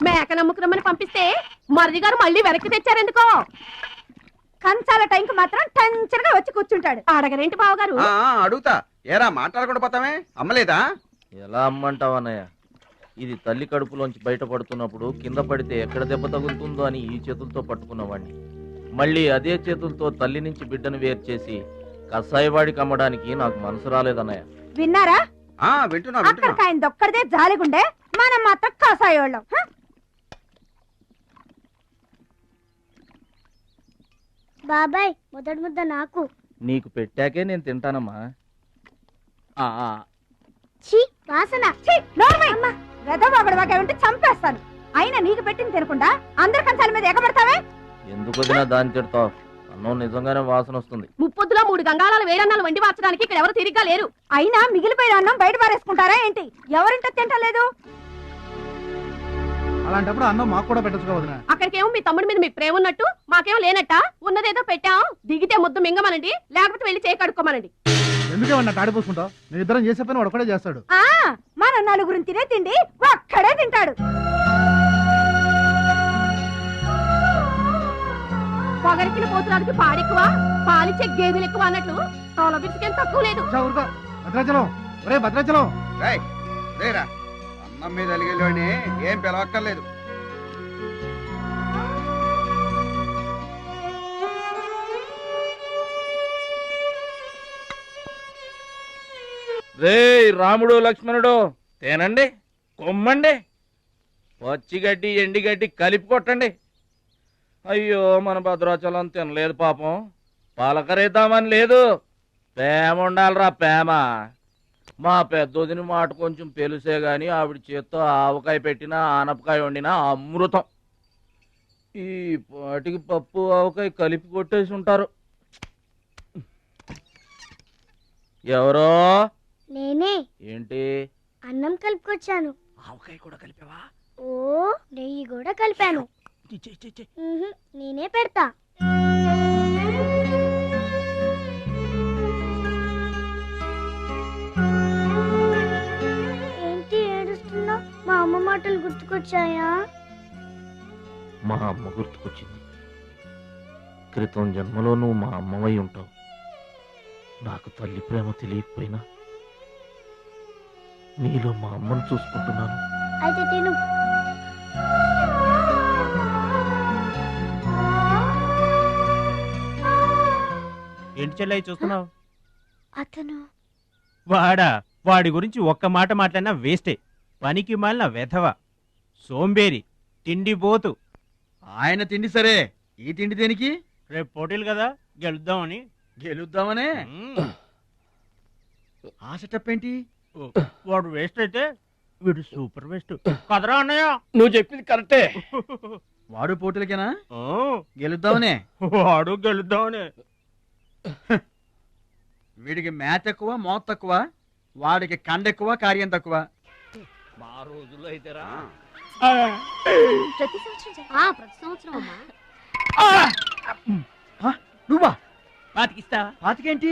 మేక నమ్ముకురమ్మని పంపిస్తే మరిది గారు మళ్ళీ వెనక్కి తెచ్చారెందుకో. కంచాల టైంకి మాత్రం టెన్షన్గా వచ్చి కూర్చుంటాడు. అడగరేంటి బావగారు? అడుగుతా. ఏరా మాట్లాడకుండా పోతామే? అమ్మలేదా? ఎలా అమ్మంటావు అన్నయ్య? ఇది తల్లి కడుపులోంచి బయటపడుతున్నప్పుడు కింద పడితే ఎక్కడ దెబ్బ తగులుతుందో అని ఈ చేతులతో పట్టుకున్నవాడిని. మళ్ళీ అదే చేతులతో తల్లి నుంచి బిడ్డను వేరు చేసి కసాయివాడికి అమ్మడానికి నాకు మనసు రాలేదన్నయ్య. విన్నారా? వింటున్నా. అక్కడికి ఆయన దొక్కడిదే జాలిగుండే, మనం మాత్రం కసాయోళ్ళం. బాబాయ్ మొదటి ముద్ద నాకు. నీకు పెట్టాకే నేను తింటానమ్మా. వాసన ఉంటే చంపేస్తాను. అయినా నీకు పెట్టింది తినకుండా అందరి కంచాల మీద ఎగబడతావే? ఎందుకు వదినా దాన్ని తిడతావు? అన్నం నిజంగానే వాసన వస్తుంది. ముప్పొద్దులో 3 గంగాళాలు వేడన్నాలు వండి మార్చడానికి ఇక్కడ ఎవరు తిరిగ్గా లేరు. అయినా మిగిలిపోయిన అన్నం బయట పారేసుకుంటారా ఏంటి? ఎవరింట తింటలేదు? అలాంటప్పుడు అన్నం మాకు కూడా పెట్టచ్చు వదినా. అక్కడికేమో మీ తమ్ముడి మీద మీకు ప్రేమ ఉన్నట్టు, మాకేమో లేనట్ట. ఉన్నదేదో పెట్టాం, దిగితే ముద్దు మింగమనండి, లేకపోతే వెళ్ళి చేయి కడుక్కోమనండి. ఎందుకేమన్నా తాడిపోసుకుంటావు? నేను ఇద్దరం చేసే పని వాడు ఒకటే చేస్తాడు. మన నలుగురిని తినే తిండి ఒక్కడే తింటాడు. పొగరికిన పోతురానికి పాడెక్కువ, పాలిచ్చే గేదెలు ఎక్కువ అన్నట్లు తోల బిడ్డకేం తక్కువ లేదు. భద్రాచలం, ఒరే భద్రాచలం. అన్నం మీద అలిగేలోని ఏం పిలవక్కర్లేదు. రే రాముడు లక్ష్మణుడు, తేనండి, కొమ్మండి, పచ్చిగడ్డి ఎండిగడ్డి కలిపి కొట్టండి. అయ్యో మన భద్రాచలం తినలేదు పాపం. పలకరేద్దామని లేదు, ప్రేమ ఉండాలిరా ప్రేమ. మా పెద్దోదిని మాట కొంచెం పెలుసే గాని ఆవిడ చేత్తో ఆవకాయ పెట్టినా ఆనపకాయ వండినా అమృతం. ఈ పాటికి పప్పు ఆవకాయ కలిపి కొట్టేసి ఉంటారు. ఎవరో? నేనే. ఏంటి? అన్నం కలుపుకొచ్చాను. ఆవకాయ కూడా కలిపావా? ఓ నెయ్యి కూడా కలిపాను. నేనే పెడతా. ఏంటి ఏడుస్తున్నావు? మా అమ్మ మాటలు గుర్తుకొచ్చాయా? మా అమ్మ గుర్తుకొచ్చింది. క్రితం జన్మలో నువ్వు మా అమ్మవై ఉంటావు. నాకు తల్లి ప్రేమ తెలియకపోయినా నీలో మా అమ్మను చూసుకుంటున్నాను. అయితే తిను. ఏంటి చెల్లై చూస్తున్నావు? అతను వాడా? వాడి గురించి ఒక్క మాట మాట్లాడినా వేస్టే. పనికి మాలిన వెధవ, సోంబేరి, తిండిపోతు. ఆయన తిండి సరే, ఈ తిండి దేనికి? రేపు పోటీలు కదా, గెలుద్దామని. గెలుద్దామనే? ఆ సెటప్ ఏంటి? వాడు వేస్ట్ అయితే వీడు సూపర్ వేస్ట్ కదరా అన్నయ్య. నువ్వు చెప్పింది కరెక్టే. వాడు పోటీలకేనా? గెలుద్దామనే? వాడు గెలుద్దామనే. వీడికి మ్యాథ్ ఎక్కువ, మోత్ తక్కువ. వాడికి కండ ఎక్కువ, కార్యం తక్కువ. మా రోజుల్లో అయితేరా ప్రతి సంవత్సరం అమ్మా. నువ్వా? పాతికిస్తావా? పాతికేంటి?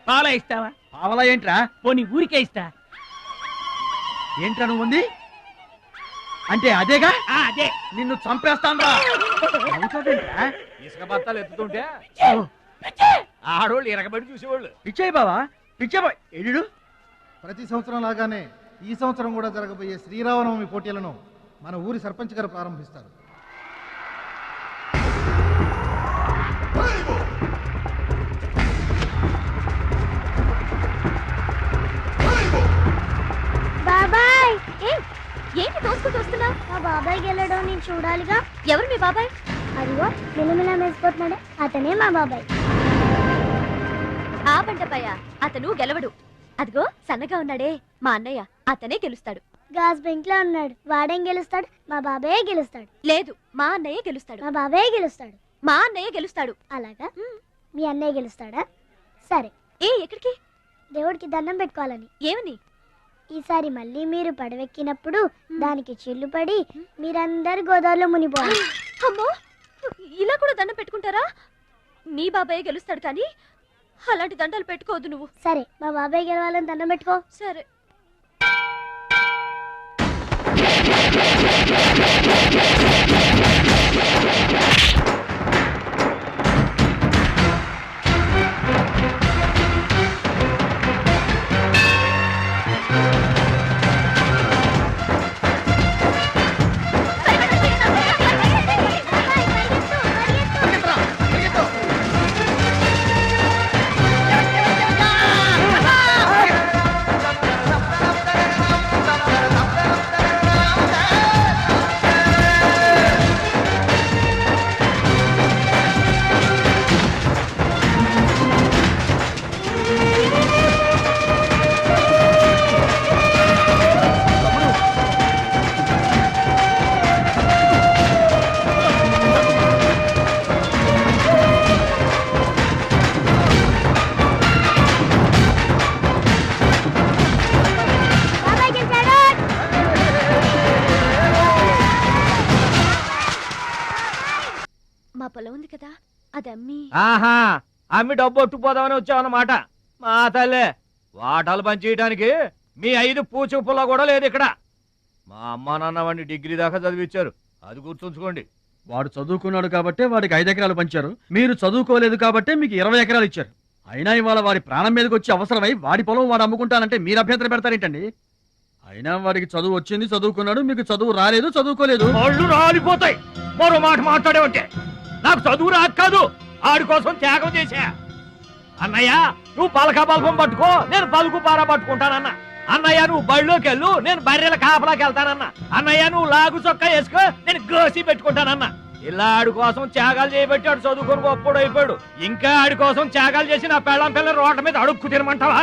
పాలా ఇస్తావా? పావలా ఏంట్రా? పోనీ ఊరికే ఇస్తా. ఏంట్రా నువ్వు ఉంది అంటే? అదేగా, అదే. నిన్ను చంపేస్తాను. ఇసుక బత్తాలు ఎత్తుతుంటే ఆడోళ్ళు ఇరగబడి చూసేవాళ్ళు. పిచ్చాయి బావా, పిచ్చాయి ఎడు. ప్రతి సంవత్సరం లాగానే ఈ సంవత్సరం కూడా జరగబోయే శ్రీరామనవమి పోటీలను మన ఊరి సర్పంచ్ గారు ప్రారంభిస్తారు. బాబాయ్, ఏంటి తోసుకుంటూ వస్తున్నా? మా బాబాయ్ గెలడం నేను చూడాలిగా. ఎవరు మీ బాబాయ్? అదిగో మిలమిలా మెసిపోతున్నాడే, అతనే మా బాబాయ్. ఆ బండపయ్య, అతను గెలవడు. అదిగో సన్నగా ఉన్నాడే మా అన్నయ్య, అతనే గెలుస్తాడు. గాజ్ బెంక్ లో ఉన్నాడు, వాడేం గెలుస్తాడు? మా బాబాయ్ గెలుస్తాడు. లేదు, మా అన్నయ్య గెలుస్తాడు. మా బాబాయ్ గెలుస్తాడు. మా అన్నయ్య గెలుస్తాడు. అలాగా? మీ అన్నయ్య గెలుస్తాడా? సరే. ఎక్కడికి? దేవుడికి దండం పెట్టుకోవాలని. ఏమని? ఈసారి మళ్ళీ మీరు పడవెక్కినప్పుడు దానికి చిల్లు పడి మీరందరు గోదావరిలో మునిపోవాలి. అమ్మో, ఇలా కూడా దండం పెట్టుకుంటారా? మీ బాబాయ్ గెలుస్తాడు కానీ అలాంటి దండాలు పెట్టుకోవద్దు నువ్వు. సరే, మా బాబాయ్ గెలవాలని దండం పెట్టుకో. సరే. బాబాయ్ గెలిచాడు. మా పొలం ఉంది కదా అది అమ్మి ఆహా అమ్మి డబ్బు ఒట్టుపోదామని వచ్చావన్నమాట మా తల్లే వాటాలు పంచేయడానికి మీ 5 పూచు పుల్ల కూడా లేదు ఇక్కడ. మా అమ్మా నాన్న వాడిని డిగ్రీ దాకా చదివించారు, అది గుర్తుంచుకోండి. వాడు చదువుకున్నాడు కాబట్టే వాడికి 5 ఎకరాలు పంచారు, మీరు చదువుకోలేదు కాబట్టే మీకు 20 ఎకరాలు ఇచ్చారు. అయినా ఇవాళ వాడి ప్రాణం మీదకి వచ్చి అవసరమై వాడి పొలం వాడు అమ్ముకుంటానంటే మీరు అభ్యంతరం పెడతారేంటండి? అయినా వాడికి చదువు వచ్చింది, చదువుకున్నాడు, మీకు చదువు రాలేదు, చదువుకోలేదు. ఒళ్ళు రాలిపోతాయి మరో మాట మాట్లాడేవంటే. నాకు చదువు రాక కాదు, ఆడి కోసం త్యాగం చేశా. అన్నయ్య నువ్వు పలక బల్పం పట్టుకో, నేను పలుకు పార పట్టుకుంటానన్న. అన్నయ్య నువ్వు బళ్ళోకి వెళ్ళు, నేను బర్రెల కాపలాకి వెళ్తానన్నా. అన్నయ్య నువ్వు లాగు చొక్కా వేసుకో, నేను గోసి పెట్టుకుంటానన్నా. ఇలా ఆడి కోసం త్యాగాలు చేయబట్టి ఆడు చదువుకొని గొప్పడు అయిపోయాడు. ఇంకా ఆడి కోసం త్యాగాలు చేసి నా పెళ్ళం పిల్ల రోడ్ల మీద అడుక్కు తినమంటావా?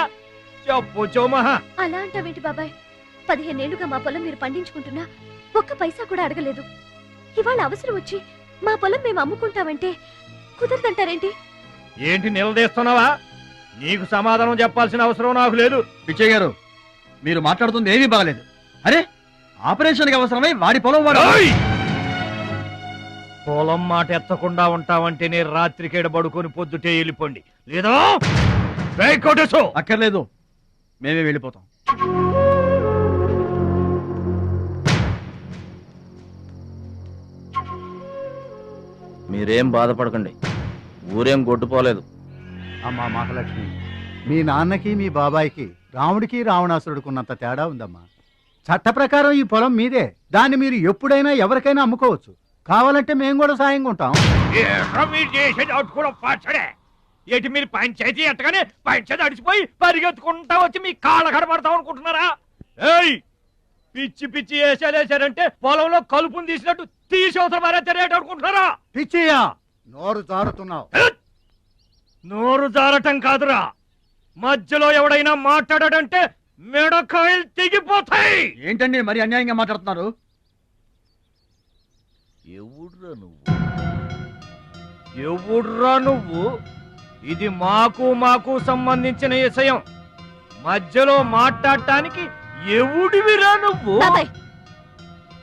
చెప్పు చోమహా. అలా అంటావేంటి బాబాయ్? 15 ఏళ్లుగా మా పొలం మీరు పండించుకుంటున్నా ఒక్క పైసా కూడా అడగలేదు. ఇవాళ అవసరం వచ్చి మా పొలం మేము అమ్ముకుంటామంటే కుదరదంటారేంటి? ఏంటి నిలదీస్తున్నావా? నీకు సమాధానం చెప్పాల్సిన అవసరం నాకు లేదు. పిచ్చయ్య గారు, మీరు మాట్లాడుతుంది ఏమీ బాగలేదు. అరే, ఆపరేషన్కి అవసరమై వాడి పొలం వాడు. ఓయ్! పొలం మాట ఎత్తకుండా ఉంటావంటే నేను రాత్రికేడ పడుకొని పొద్దుటే వెళ్ళిపోండి, లేదా అక్కర్లేదు, మేమే వెళ్ళిపోతాం. మీరేం బాధపడకండి, ఊరేం కొట్టుకోలేదు. అమ్మా మహాలక్ష్మి, మీ నాన్నకి మీ బాబాయికి రాముడికి రావణాసురుడుకున్నంత తేడా ఉందమ్మా. చట్ట ప్రకారం ఈ పొలం మీదే, దాన్ని మీరు ఎప్పుడైనా ఎవరికైనా అమ్ముకోవచ్చు. కావాలంటే మేము కూడా సాయంగా ఉంటాం. ఏంటి మీరు పంచాయతీ ఎట్టగానే పంచాయతీ అడిచిపోయి పరిగెత్తుకుంటా వచ్చి మీ కాళ్ళ కడబడతాం అనుకుంటున్నారా? ఏయ్, పిచ్చి పిచ్చి వేసారంటే పొలంలో కలుపుని తీసినట్టు తీసి అవసరం మరేట అనుకుంటున్నారా? పిచ్చియా, నోరు జారుతున్నావు. నోరు జారటం కాదురా, మధ్యలో ఎవడైనా మాట్లాడాడంటే మెడకాయలు తెగిపోతాయి. ఏంటండి మరి అన్యాయంగా మాట్లాడుతున్నారు? ఎవడ్రా నువ్వు? ఇది మాకు సంబంధించిన విషయం. మధ్యలో మాట్లాడటానికి ఎవడివిరా నువ్వు? బాబాయ్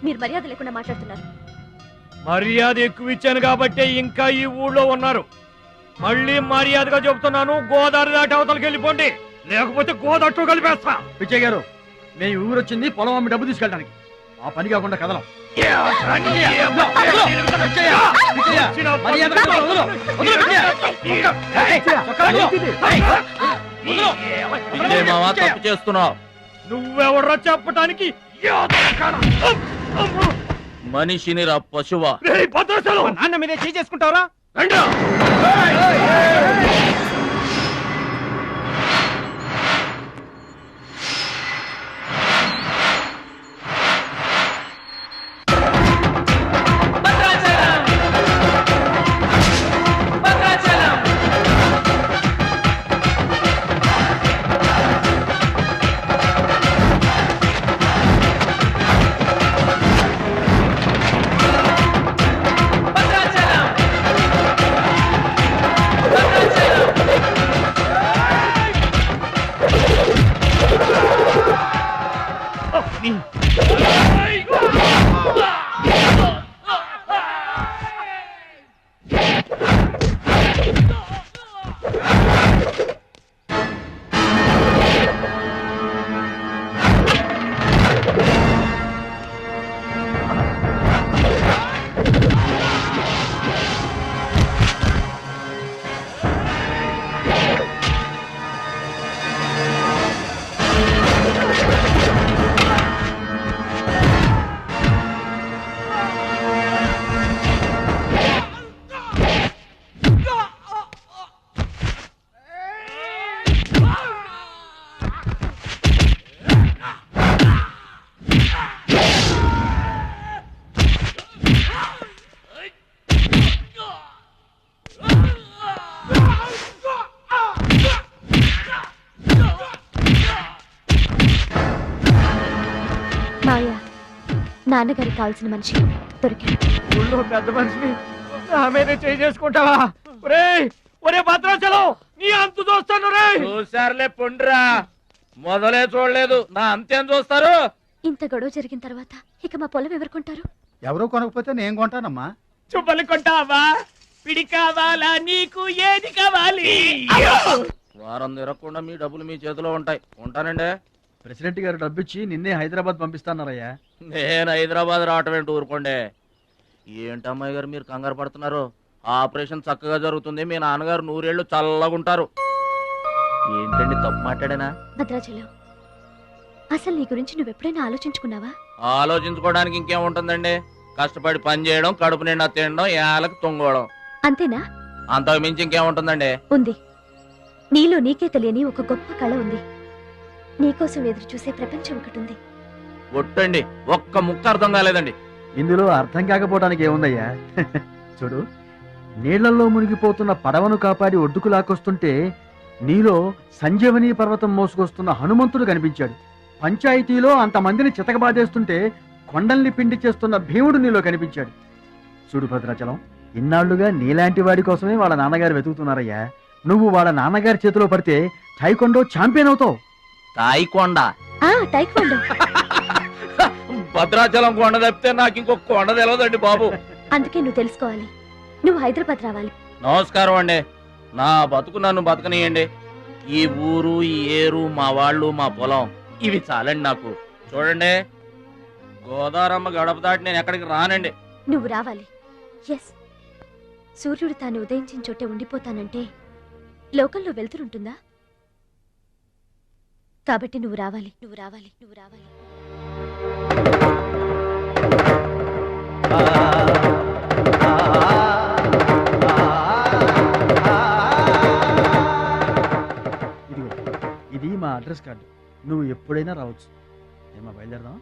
మీరు మర్యాద లేకుండా మాట్లాడుతున్నారు. మర్యాద ఎక్కువ ఇచ్చాను కాబట్టే ఇంకా ఈ ఊళ్ళో ఉన్నారు. మళ్ళీ మర్యాదగా చెబుతున్నాను, గోదావరి దాటి అవతలకి వెళ్ళిపోండి, లేకపోతే గోదట్టు కలిపేస్తా. పిచ్చయ్య గారు, మేము ఊరు వచ్చింది పొలం అమ్మి డబ్బు తీసుకెళ్ళడానికి, ఆ పని కాకుండా కదలం. తప్పు చేస్తున్నావు. నువ్వెవరో చెప్పటానికి మనిషిని రా పశువా. నాన్న మీదే చేసుకుంటావరా? మావయ్య, నాన్నగారికి కావాల్సిన మనిషి దొరికాడు. ఊళ్ళో పెద్ద మనిషిని నా మీద చేసుకుంటావా? ఒరే భద్రాచలం, నీ అంతు చూస్తాను రే. చూసారులే పొండ్రా, మొదలే చూడలేదు, నా అంతేం చూస్తారు? ఇంత గొడవ జరిగిన తర్వాత ఇక మా పొలం ఎవరు కొంటారు? ఎవరో కొనకపోతే నేను కొంటానమ్మా. చుప్పలు కొంటావా? పిడి కావాలా నీకు? ఏది కావాలి? వారం తిరగకుండా మీ డబ్బులు మీ చేతిలో ఉంటాయి. ఉంటానండి. ప్రెసిడెంట్ గారు డబ్బిచ్చి నిన్నే హైదరాబాద్ పంపిస్తాన్నారయ్యా. నేను హైదరాబాద్ రావటం ఏంటి ఊరుకోండి. ఏంటమ్మాయి గారు మీరు కంగారు పడుతున్నారు? ఆపరేషన్ చక్కగా జరుగుతుంది, మీ నాన్నగారు 100 ఏళ్ళు చల్లగుంటారు. ఏంటండి తప్పు మాట్లాడానా? భద్రాచలం, అసలు నీ గురించి నువ్వెప్పుడైనా ఆలోచించుకున్నావా? ఆలోచించుకోవడానికి ఇంకేముంటుందండి? కష్టపడి పని చేయడం, కడుపు నిండా తినడం, ఏళ్ళకి తొంగోవడం, అంతేనా? అంతకు మించి ఇంకేముంటుందండి? ఉంది. నీలో నీకే తెలియని ఒక గొప్ప కళ ఉంది. నీకోసం ఎదురు చూసే ప్రపంచం ఒకటి ఉంది. ఒట్టండి, ఒక్క ముక్క అర్థం కాలేదండి. ఇందులో అర్థం కాకపోవడానికి ఏముందయ్యా? చూడు, నీళ్లలో మునిగిపోతున్న పడవను కాపాడి ఒడ్డుకు లాక్కొస్తుంటే నీలో సంజీవని పర్వతం మోసుకొస్తున్న హనుమంతుడు కనిపించాడు. పంచాయతీలో అంతమందిని చితకబాదేస్తుంటే కొండల్ని పిండి చేస్తున్న భీముడు నీలో కనిపించాడు. చూడు భద్రాచలం, ఇన్నాళ్లుగా నీలాంటి వాడి కోసమే వాళ్ళ నాన్నగారు వెతుకుతున్నారయ్యా. నువ్వు వాళ్ళ నాన్నగారి చేతిలో పడితే టైకొండో ఛాంపియన్ అవుతావు. తాయికొండ? టైక్వాండో. భద్రాచలం కొండ తప్పితే నాకు ఇంకొక కొండ తెలియదండి బాబు. అందుకే నువ్వు తెలుసుకోవాలి. నువ్వు హైదరాబాద్ రావాలి. నమస్కారం అండి, నా బతుకు నన్ను బతకనియండి. ఈ ఊరు, ఈ ఏరు, మా వాళ్ళు, మా పొలం, ఇవి చాలండి నాకు. చూడండి, గోదారమ్మ గడప దాటి నేను ఎక్కడికి రానండి. నువ్వు రావాలి. ఎస్, సూర్యుడు తాను ఉదయించిన చోటే ఉండిపోతానంటే లోకంలో వెళ్తురుంటుందా? కాబట్టి నువ్వు రావాలి, నువ్వు రావాలి, నువ్వు రావాలి. ఇదిగో, ఇది మా అడ్రస్ కార్డు. నువ్వు ఎప్పుడైనా రావచ్చు. ఏమా బయలుదేరదాం?